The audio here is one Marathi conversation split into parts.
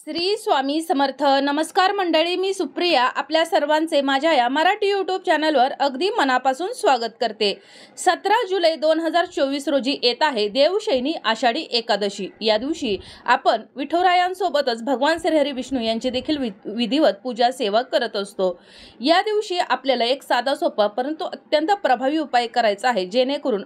श्री स्वामी समर्थ. नमस्कार मंडळी, मी सुप्रिया आपल्या सर्वांचे माझ्या या मराठी यूट्यूब चॅनलवर अगदी मनापासून स्वागत करते. 17 जुलै 2024 रोजी येत आहे देवशयनी आषाढी एकादशी. या दिवशी आपण विठुरायांसोबतच भगवान श्रीहरी विष्णू यांची देखील विधिवत पूजा सेवा करत असतो. या दिवशी आपल्याला एक साधा सोपा परंतु अत्यंत प्रभावी उपाय करायचा आहे, जेणेकरून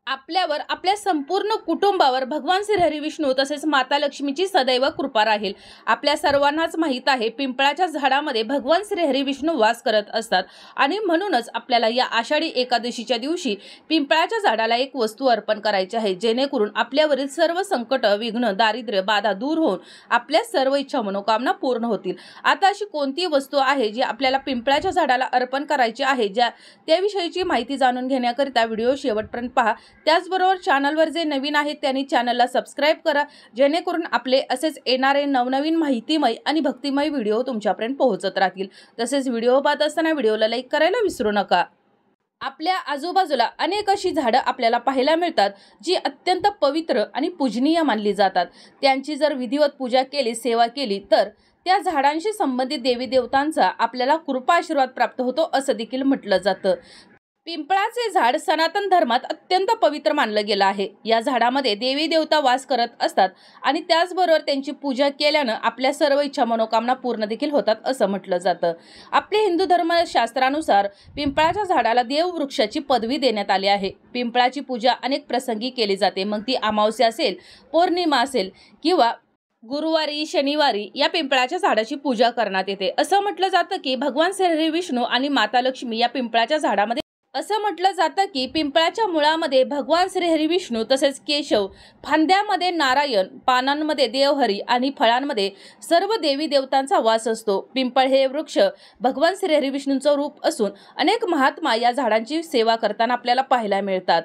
आपल्यावर आपल्या संपूर्ण कुटुंबावर भगवान श्रीहरी विष्णू तसेच माता लक्ष्मीची सदैव कृपा राहील. आपल्या सर्वांनाच माहीत आहे, पिंपळाच्या झाडामध्ये भगवान श्रीहरी विष्णू वास करत असतात आणि म्हणूनच आपल्याला या आषाढी एकादशीच्या दिवशी पिंपळाच्या झाडाला एक वस्तू अर्पण करायची आहे, जेणेकरून आपल्यावरील सर्व संकट, विघ्न, दारिद्र्य, बाधा दूर होऊन आपल्या सर्व इच्छा मनोकामना पूर्ण होतील. आता अशी कोणती वस्तू आहे जी आपल्याला पिंपळाच्या झाडाला अर्पण करायची आहे, त्याविषयीची माहिती जाणून घेण्याकरिता व्हिडिओ शेवटपर्यंत पहा. त्याचबरोबर चॅनलवर जे नवीन आहेत त्यांनी चॅनलला सबस्क्राईब करा, जेणेकरून आपले असेच येणारे नवनवीन माहितीमय आणि भक्तिमय व्हिडिओ तुमच्यापर्यंत पोहोचत राहतील. तसेच व्हिडिओ पाहत असताना व्हिडिओला लाईक करायला विसरू नका. आपल्या आजूबाजूला अनेक अशी झाडं आपल्याला पाहायला मिळतात जी अत्यंत पवित्र आणि पूजनीय मानली जातात. त्यांची जर विधिवत पूजा केली, सेवा केली तर त्या झाडांशी संबंधित देवी देवतांचा आपल्याला कृपा आशीर्वाद प्राप्त होतो असं देखील म्हटलं जातं. पिंपळाचे झाड सनातन धर्मात अत्यंत पवित्र मानलं गेलं आहे. या झाडामध्ये देवी देवता वास करत असतात आणि त्याचबरोबर त्यांची पूजा केल्यानं आपल्या सर्व इच्छा मनोकामना पूर्ण देखील होतात असं म्हटलं जातं. आपल्या हिंदू धर्मशास्त्रानुसार पिंपळाच्या झाडाला देववृक्षाची पदवी देण्यात आली आहे. पिंपळाची पूजा अनेक प्रसंगी केली जाते, मग ती अमावस्या असेल, पौर्णिमा असेल किंवा गुरुवारी, शनिवारी या पिंपळाच्या झाडाची पूजा करण्यात येते. असं म्हटलं जातं की भगवान श्रीहरी विष्णू आणि माता लक्ष्मी या पिंपळाच्या झाडामध्ये असं म्हटलं जातं की पिंपळाच्या मुळामध्ये भगवान श्रीहरी विष्णू तसेच केशव, फांद्यामध्ये नारायण, पानांमध्ये देवहरी आणि फळांमध्ये सर्व देवी देवतांचा वास असतो. पिंपळ हे वृक्ष भगवान श्रीहरी विष्णूंचं रूप असून अनेक महात्मा या झाडांची सेवा करताना आपल्याला पाहायला मिळतात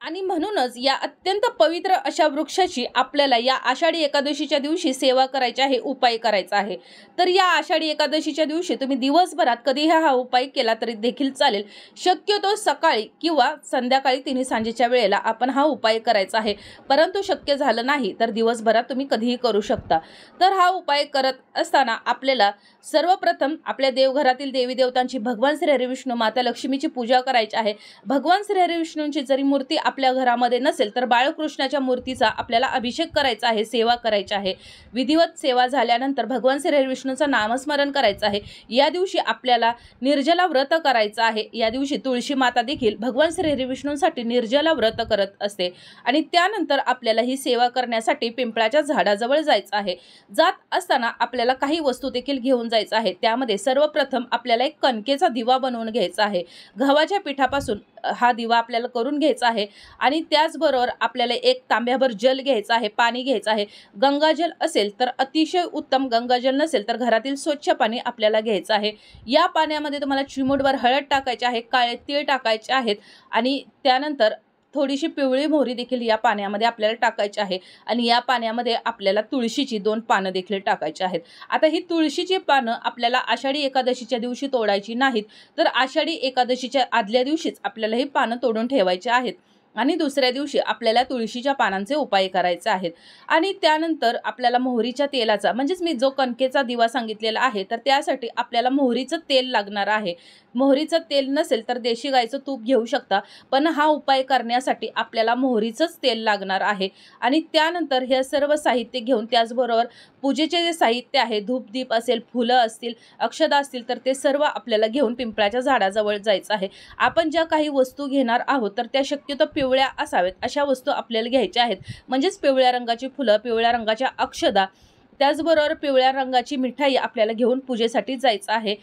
आणि म्हणूनच या अत्यंत पवित्र अशा वृक्षाची आपल्याला या आषाढी एकादशीच्या दिवशी सेवा करायची आहे, उपाय करायचा आहे. तर या आषाढी एकादशीच्या दिवशी तुम्ही दिवसभरात कधीही हा उपाय केला तरी देखील चालेल. शक्यतो सकाळी किंवा संध्याकाळी तिन्ही सांजेच्या वेळेला आपण हा उपाय करायचा आहे, परंतु शक्य झालं नाही तर दिवसभरात तुम्ही कधीही करू शकता. तर हा उपाय करत असताना आपल्याला सर्वप्रथम आपल्या देवघरातील देवी देवतांची, भगवान श्रीहरी विष्णू, माता लक्ष्मीची पूजा करायची आहे. भगवान श्रीहरी विष्णूंची जरी मूर्ती आपल्या घरामध्ये नसेल तर बाळकृष्णाच्या मूर्तीचा आपल्याला अभिषेक करायचा आहे, सेवा करायची आहे. विधिवत सेवा झाल्यानंतर भगवान श्रीहरी विष्णूंचं नामस्मरण करायचं आहे. या दिवशी आपल्याला निर्जला व्रत करायचं आहे. या दिवशी तुळशी माता देखील भगवान श्रीहरी विष्णूंसाठी निर्जला व्रत करत असते आणि त्यानंतर आपल्याला ही सेवा करण्यासाठी पिंपळाच्या झाडाजवळ जायचं आहे. जात असताना आपल्याला काही वस्तू देखील घेऊन जायचं आहे. त्यामध्ये सर्वप्रथम आपल्याला एक कणकेचा दिवा बनवून घ्यायचा आहे. गव्हाच्या पिठापासून हा दिवा आपल्याला करून घ्यायचा आहे आणि त्याचबरोबर आपल्याला एक तांब्याभर जल घ्यायचं आहे, पाणी घ्यायचं आहे. गंगाजल असेल तर अतिशय उत्तम, गंगाजल नसेल तर घरातील स्वच्छ पाणी आपल्याला घ्यायचं आहे. या पाण्यामध्ये तुम्हाला चिमूटभर हळद टाकायची आहे, काळे तीळ टाकायचे आहेत आणि त्यानंतर थोडीशी पिवळी मोहरी देखील या पाण्यामध्ये आपल्याला टाकायची आहे आणि या पाण्यामध्ये आपल्याला तुळशीची 2 पानं देखील टाकायची आहेत. आता ही तुळशीची पानं आपल्याला आषाढी एकादशीच्या दिवशी तोडायची नाहीत, तर आषाढी एकादशीच्या आदल्या दिवशीच आपल्याला ही पानं तोडून ठेवायची आहेत आणि दुसऱ्या दिवशी आपल्याला तुळशीच्या पानांचे उपाय करायचे आहेत. आणि त्यानंतर आपल्याला मोहरीच्या तेलाचा, म्हणजेच मी जो कणकेचा दिवा सांगितलेला आहे तर त्यासाठी आपल्याला मोहरीचं तेल लागणार आहे. मोहरीचं तेल नसेल तर देशी गाईचं तूप घेऊ शकता, पण हा उपाय करण्यासाठी आपल्याला मोहरीचंच तेल लागणार आहे. आणि त्यानंतर हे सर्व साहित्य घेऊन त्याचबरोबर पूजेचे जे साहित्य आहे, धूप दीप असेल, फुलं असतील, अक्षदा असतील तर ते सर्व आपल्याला घेऊन पिंपळाच्या झाडाजवळ जायचं आहे. आपण ज्या काही वस्तू घेणार आहोत तर त्या शक्यतो पिवळ्या असावेत अशा वस्तू आपल्याला घ्यायच्या आहेत. म्हणजेच पिवळ्या रंगाची फुलं, पिवळ्या रंगाच्या अक्षदा, त्याचबरोबर पिवळ्या रंगाची मिठाई आपल्याला घेऊन पूजेसाठी जायचं आहे.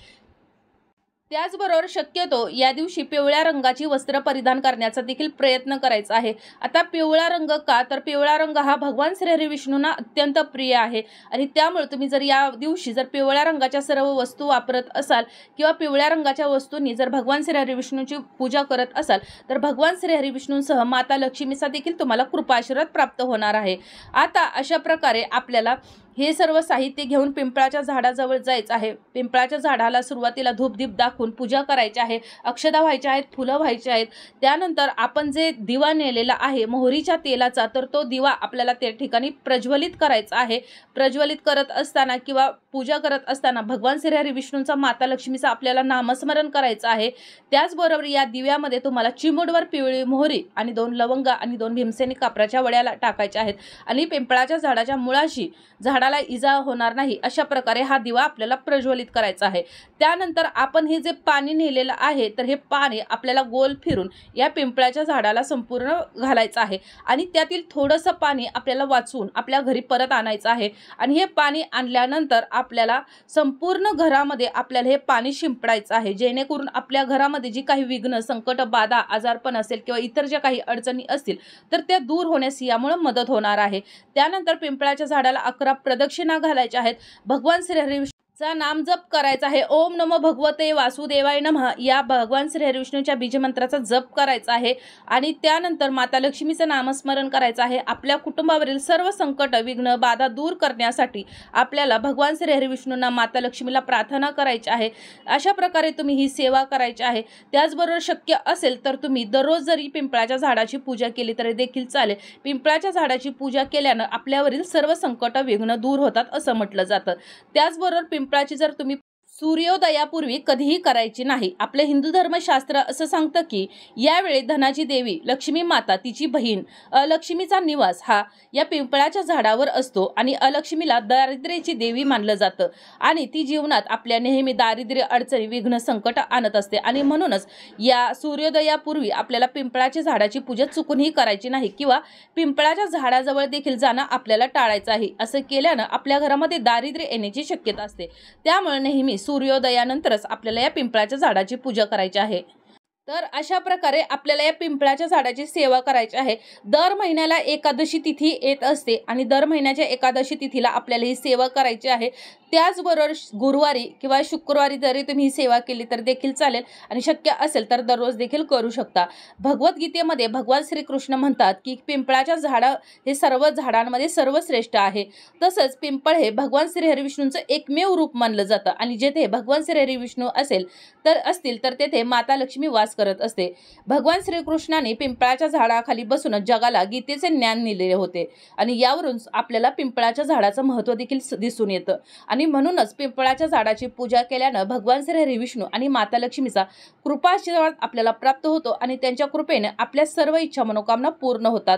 त्याचबरोबर शक्यतो या दिवशी पिवळ्या रंगाची वस्त्र परिधान करण्याचा देखील प्रयत्न करायचा आहे. आता पिवळा रंग का, तर पिवळा रंग हा भगवान श्रीहरी विष्णूंना अत्यंत प्रिय आहे आणि त्यामुळे तुम्ही जर या दिवशी जर पिवळ्या रंगाच्या सर्व वस्तू वापरत असाल किंवा पिवळ्या रंगाच्या वस्तूंनी जर भगवान श्रीहरी विष्णूंची पूजा करत असाल तर भगवान श्रीहरी विष्णूंसह माता लक्ष्मीचा देखील तुम्हाला कृपा आशीर्वाद प्राप्त होणार आहे. आता अशा प्रकारे आपल्याला हे सर्व साहित्य घेऊन पिंपळाच्या झाडाजवळ जायचं आहे। पिंपळाच्या झाडाला सुरुवातीला धूपदीप दाखवून पूजा करायची आहे, अक्षता व्हायच्या आहेत, फुलं व्हायची आहेत। त्यानंतर आपण जे दिवा नेलेला आहे मोहरीच्या तेलाचा, तर तो दिवा आपल्याला त्या ठिकाणी प्रज्वलित करायचा आहे। प्रज्वलित करत असताना किंवा पूजा करत असताना भगवान श्रीहरी विष्णूंचा, माता लक्ष्मीचा आपल्याला नामस्मरण करायचं आहे। त्याचबरोबर या दिव्यामध्ये तुम्हाला चिमूटभर पिवळी मोहरी आणि 2 लवंगा आणि 2 भीमसेनी कापराच्या वड्या टाकायच्या आहेत आणि पिंपळाच्या झाडाच्या मुळाशी, झाडाला इजा होणार नाही अशा प्रकारे हा दिवा आपल्याला प्रज्वलित करायचा आहे। त्यानंतर आपण हे जे पाणी नेलेलं आहे, तर हे पाणी आपल्याला गोल फिरून या पिंपळाच्या झाडाला संपूर्ण घालायचं आहे आणि त्यातील थोडंसं पाणी आपल्याला वाचवून आपल्या घरी परत आणायचं आहे आणि हे पाणी आणल्यानंतर आपल्याला संपूर्ण घरामध्ये आपल्याला हे पाणी शिंपडायचं आहे, जेणेकरून आपल्या घरामध्ये जी काही विघ्न, संकट, बाधा, आजारपण असेल किंवा इतर ज्या काही अडचणी असतील तर त्या दूर होण्यास यामुळे मदत होणार आहे। त्यानंतर पिंपळाच्या झाडाला 11 प्रदक्षिणा घालायच्या आहेत। भगवान श्रीहरी चा नाम जप करायचा आहे। ओम नमो भगवते वासुदेवाय नमः या भगवान श्रीहरी विष्णूच्या बीजमंत्राचा जप करायचा आहे आणि त्यानंतर माता लक्ष्मीचं नामस्मरण करायचं आहे। आपल्या कुटुंबावरील सर्व संकट, विघ्न, बाधा दूर करण्यासाठी आपल्याला भगवान श्रीहरी विष्णूंना, माता लक्ष्मीला प्रार्थना करायची आहे। अशा प्रकारे तुम्ही ही सेवा करायची आहे। त्याचबरोबर शक्य असेल तर तुम्ही दररोज जरी पिंपळाच्या झाडाची पूजा केली तरी देखील चालेल। पिंपळाच्या झाडाची पूजा केल्यानं आपल्यावरील सर्व संकट, विघ्न दूर होतात असं म्हटलं जातं। त्याचबरोबर पिंपळाची जर तुम्ही सूर्योदयापूर्वी कधीही करायची नाही। आपले हिंदू धर्मशास्त्र असं सांगतं की यावेळी धनाची देवी लक्ष्मी माता, तिची बहीण अलक्ष्मीचा निवास हा या पिंपळाच्या झाडावर असतो आणि अलक्ष्मीला दारिद्र्याची देवी मानलं जातं आणि ती जीवनात आपल्या नेहमी दारिद्र्य, अडचणी, विघ्न, संकट आणत असते आणि म्हणूनच या सूर्योदयापूर्वी आपल्याला पिंपळाच्या झाडाची पूजा चुकूनही करायची नाही किंवा पिंपळाच्या झाडाजवळ देखील जाणं आपल्याला टाळायचं आहे। असं केल्यानं आपल्या घरामध्ये दारिद्र्य येण्याची शक्यता असते। त्यामुळे नेहमी सूर्योदयानंतरच आपल्याला या पिंपळाच्या झाडाची पूजा करायची आहे। तर अशा प्रकारे आपल्याला या पिंपळाच्या झाडाची सेवा करायची आहे। दर महिन्याला एकादशी तिथी येत असते आणि दर महिन्याच्या एकादशी तिथीला आपल्याला ही सेवा करायची आहे। त्याचबरोबर गुरुवारी किंवा शुक्रवारी जरी तुम्ही ही सेवा केली तर देखील चालेल आणि शक्य असेल तर दररोज देखील करू शकता। भगवद्गीतेमध्ये भगवान श्रीकृष्ण म्हणतात की पिंपळाच्या झाडं हे सर्व झाडांमध्ये सर्वश्रेष्ठ आहे। तसंच पिंपळ हे भगवान श्रीहरी विष्णूंचं एकमेव रूप मानलं जातं आणि जेथे भगवान श्रीहरी विष्णू असतील तर तेथे माता लक्ष्मी वास करत असते। भगवान श्रीकृष्णाने पिंपळाच्या झाडाखाली बसूनच जगाला गीतेचे ज्ञान दिलेले होते आणि यावरून आपल्याला पिंपळाच्या झाडाचं महत्त्व देखील दिसून येतं आणि म्हणूनच पिंपळाच्या झाडाची पूजा केल्यानं भगवान श्रीहरी विष्णू आणि माता लक्ष्मीचा कृपाशीर्वाद आपल्याला प्राप्त होतो आणि त्यांच्या कृपेने आपल्या सर्व इच्छा, मनोकामना पूर्ण होतात।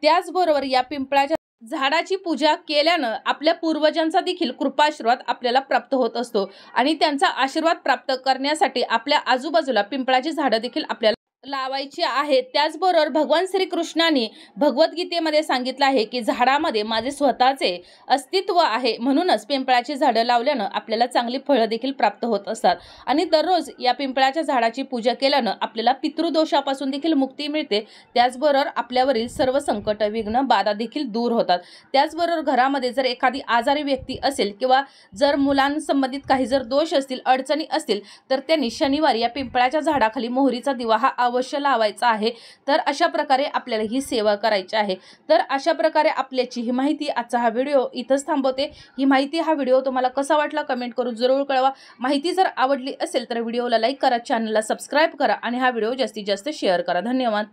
त्याचबरोबर या पिंपळाच्या झाडाची पूजा केल्यानं आपल्या पूर्वजांचा देखील कृपाशीर्वाद आपल्याला प्राप्त होत असतो आणि त्यांचा आशीर्वाद प्राप्त करण्यासाठी आपल्या आजूबाजूला पिंपळाची झाडं देखील आपल्याला लावायची आहे। त्याचबरोबर भगवान श्रीकृष्णाने भगवद्गीतेमध्ये सांगितलं आहे की झाडामध्ये माझे स्वतःचे अस्तित्व आहे, म्हणूनच पिंपळाची झाडं लावल्यानं आपल्याला चांगली फळं देखील प्राप्त होत असतात आणि दररोज या पिंपळाच्या झाडाची पूजा केल्यानं आपल्याला पितृदोषापासून देखील मुक्ती मिळते। त्याचबरोबर आपल्यावरील सर्व संकट, विघ्न, बाधा देखील दूर होतात। त्याचबरोबर घरामध्ये जर एखादी आजारी व्यक्ती असेल किंवा जर मुलांसंबंधित काही जर दोष असतील, अडचणी असतील तर त्यांनी शनिवारी या पिंपळाच्या झाडाखाली मोहरीचा दिवा हा अवश्य लावायचा आहे। तर अशा प्रकारे आपल्याला ही सेवा करायची आहे। तर अशा प्रकारे आपल्याची ही माहिती, आजचा हा व्हिडिओ इथंच थांबवते। ही माहिती, हा व्हिडिओ तुम्हाला कसा वाटला कमेंट करून जरूर कळवा। माहिती जर आवडली असेल तर व्हिडिओला लाईक करा, चॅनलला सबस्क्राईब करा आणि हा व्हिडिओ जास्तीत जास्त शेअर करा। धन्यवाद।